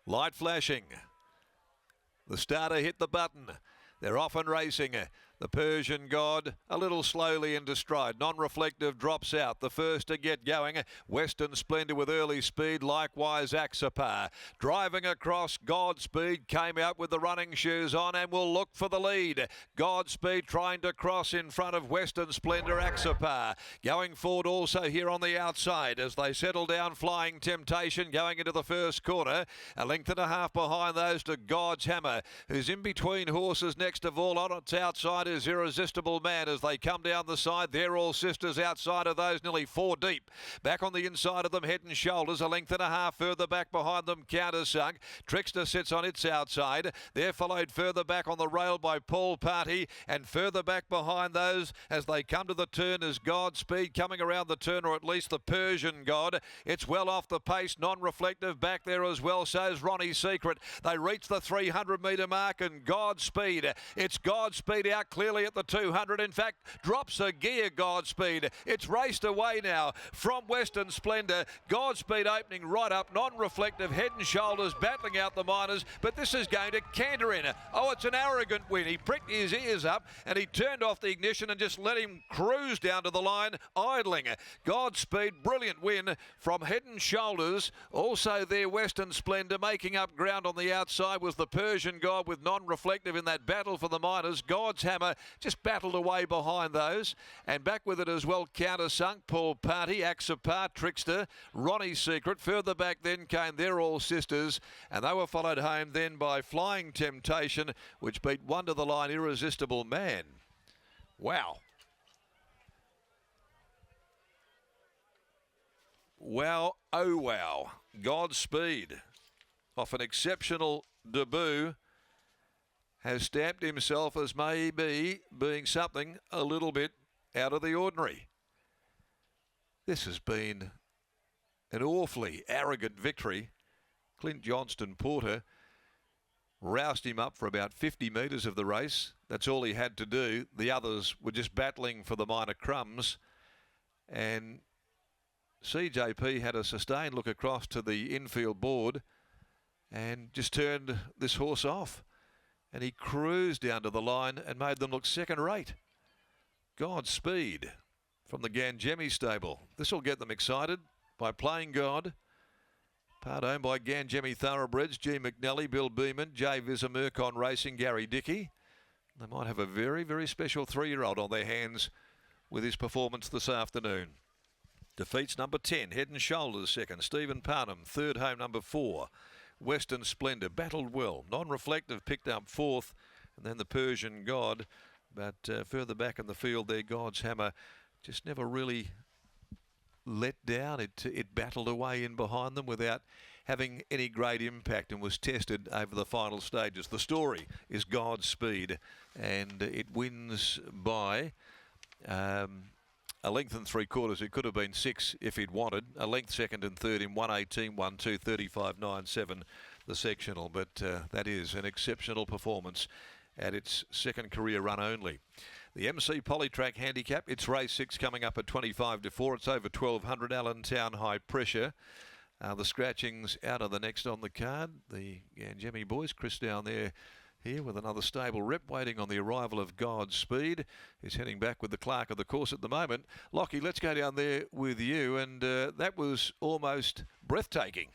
Light flashing. The starter hit the button. They're off and racing. The Persian God a little slowly into stride. Non-reflective drops out. The first to get going. Western Splendor with early speed. Likewise Axopar. Driving across, Godspeed came out with the running shoes on and will look for the lead. Godspeed trying to cross in front of Western Splendor. Axopar going forward also here on the outside as they settle down. Flying Temptation going into the first corner. A length and a half behind those to God's Hammer, who's in between horses. Next of all on its outside is Irresistible Man as they come down the side. They're all sisters outside of those, nearly 4 deep. Back on the inside of them, Head and Shoulders, a length and a half further back behind them, Countersunk. Trickster sits on its outside. They're followed further back on the rail by Paul Party, and further back behind those as they come to the turn is Godspeed coming around the turn, or at least the Persian God. It's well off the pace, non-reflective back there as well, so's Ronnie's Secret. They reach the 300 metre mark and Godspeed. It's Godspeed out clearly at the 200. In fact, drops a gear, Godspeed. It's raced away now from Western Splendor. Godspeed opening right up, non-reflective, Head and Shoulders battling out the minors, but this is going to canter in. Oh, it's an arrogant win. He pricked his ears up and he turned off the ignition and just let him cruise down to the line, idling. Godspeed, brilliant win from Head and Shoulders. Also there, Western Splendor making up ground on the outside was the Persian God with non-reflective in that battle for the minors. God's Hammer just battled away behind those, and back with it as well Countersunk, Paul Party, Axopar, Trickster, Ronnie's Secret. Further back then came They're All Sisters, and they were followed home then by Flying Temptation, which beat one to the line, Irresistible Man. Wow. Wow, oh wow. Godspeed, off an exceptional debut, has stamped himself as maybe being something a little bit out of the ordinary. This has been an awfully arrogant victory. Clint Johnston Porter roused him up for about 50 metres of the race. That's all he had to do. The others were just battling for the minor crumbs. And CJP had a sustained look across to the infield board and just turned this horse off. And he cruised down to the line and made them look second rate. Godspeed from the Gangemi stable. This will get them excited by Playing God. Part owned by Gangemi Thoroughbreds, G. McNally, Bill Beeman, J. Visa Mercon Racing, Gary Dickey. They might have a very, very special 3-year-old on their hands with his performance this afternoon. Defeats number 10, Head and Shoulders second, Stephen Parnham third, home number 4. Western Splendor battled well. Non-reflective picked up 4th, and then the Persian God. But further back in the field there, God's Hammer just never really let down. It battled away in behind them without having any great impact and was tested over the final stages. The story is Godspeed, and it wins by a length and 3/4. It could have been 6 if he'd wanted. A length second and third in 1:18.12, 35.97 the sectional. But that is an exceptional performance at its second career run only. The MC Polytrack Handicap, it's race 6 coming up at 25-4. It's over 1200 Allentown High Pressure. The scratchings out of the next on the card. The Gangemi boys, Chris down there here with another stable rep waiting on the arrival of Godspeed, who's heading back with the clerk of the course at the moment. Lockie, let's go down there with you, and that was almost breathtaking.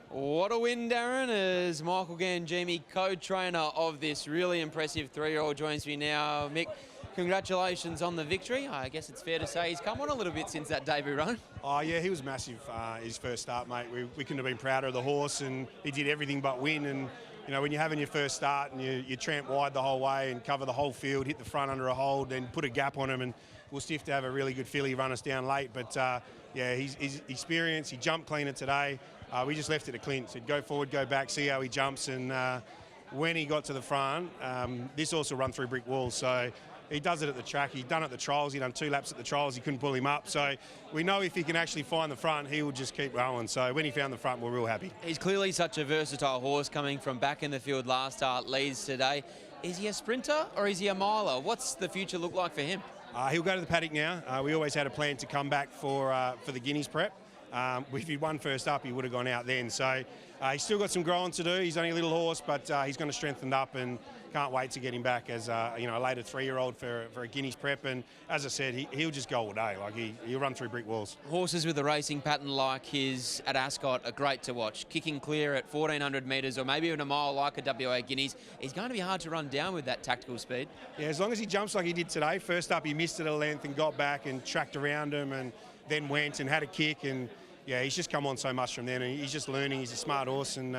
What a win, Darren, as Michael Gangemi, co-trainer of this really impressive 3-year-old, joins me now. Mick, congratulations on the victory. I guess it's fair to say he's come on a little bit since that debut run. Oh, yeah, he was massive, his first start, mate. We couldn't have been prouder of the horse, and he did everything but win. And you know, when you're having your first start and you tramp wide the whole way and cover the whole field, hit the front under a hold, then put a gap on him, and we'll stiff to have a really good filly run us down late. But yeah, he's experienced. He jumped cleaner today. We just left it to Clint. Said go forward, go back, see how he jumps. And when he got to the front, this also run through brick walls. So he does it at the track. He's done it at the trials. He done 2 laps at the trials. He couldn't pull him up. So we know if he can actually find the front, he will just keep rolling. So when he found the front, we're real happy. He's clearly such a versatile horse, coming from back in the field last start, leads today. Is he a sprinter or is he a miler? What's the future look like for him? He'll go to the paddock now. We always had a plan to come back for the Guineas prep. If he'd won first up, he would have gone out then. So he's still got some growing to do. He's only a little horse, but he's going to strengthen up, and can't wait to get him back as a later 3-year-old for a Guineas prep. And as I said, he'll just go all day. Like he'll run through brick walls. Horses with a racing pattern like his at Ascot are great to watch. Kicking clear at 1,400 metres or maybe even a mile like a WA Guineas. He's going to be hard to run down with that tactical speed. Yeah, as long as he jumps like he did today. First up, he missed it a length and got back and tracked around him and then went and had a kick. And yeah, he's just come on so much from then, and he's just learning. He's a smart horse, and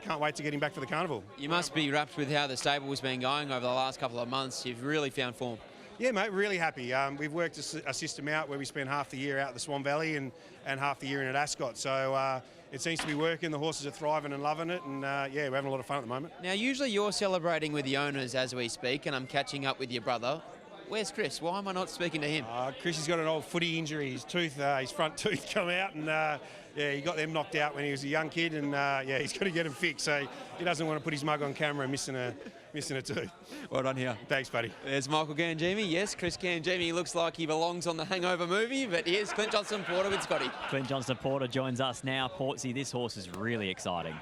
can't wait to get him back for the carnival. You must be wrapped with how the stable has been going over the last couple of months. You've really found form. Yeah, mate, really happy. We've worked a system out where we spend half the year out the Swan Valley and half the year in at Ascot. So it seems to be working. The horses are thriving and loving it, and we're having a lot of fun at the moment. Now, usually you're celebrating with the owners as we speak, and I'm catching up with your brother. Where's Chris? Why am I not speaking to him? Chris has got an old footy injury. His front tooth come out, and he got them knocked out when he was a young kid, and he's got to get them fixed. So he doesn't want to put his mug on camera missing a tooth. Well done here. Thanks, buddy. There's Michael Gangemi. Yes, Chris Gangemi looks like he belongs on the Hangover movie, but here's Clint Johnson-Porter with Scotty. Clint Johnson-Porter joins us now. Portsy, this horse is really exciting.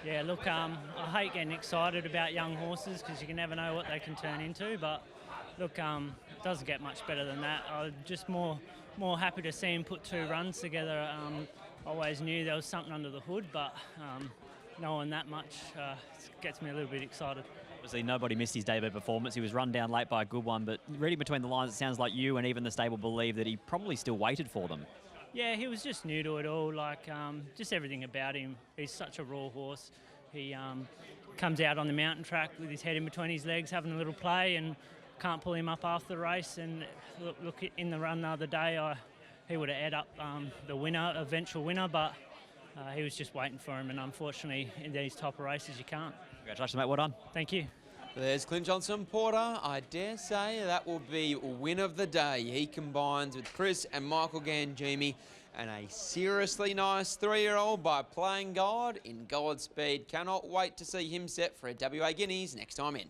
Yeah, look, I hate getting excited about young horses because you can never know what they can turn into, but look, it doesn't get much better than that. I'm just more happy to see him put 2 runs together. Always knew there was something under the hood, but knowing that much gets me a little bit excited. Obviously, nobody missed his debut performance. He was run down late by a good one, but reading between the lines, it sounds like you and even the stable believe that he probably still waited for them. Yeah, he was just new to it all, like just everything about him. He's such a raw horse. He comes out on the mountain track with his head in between his legs, having a little play, and can't pull him up after the race. And look in the run the other day, he would have ate up the winner, eventual winner, but he was just waiting for him, and unfortunately in these type of races you can't. Congratulations, mate. Well done. Thank you. There's Clint Johnson-Porter. I dare say that will be win of the day. He combines with Chris and Michael Gangemi and a seriously nice 3-year-old by playing God in Godspeed. Cannot wait to see him set for a WA Guineas next time in.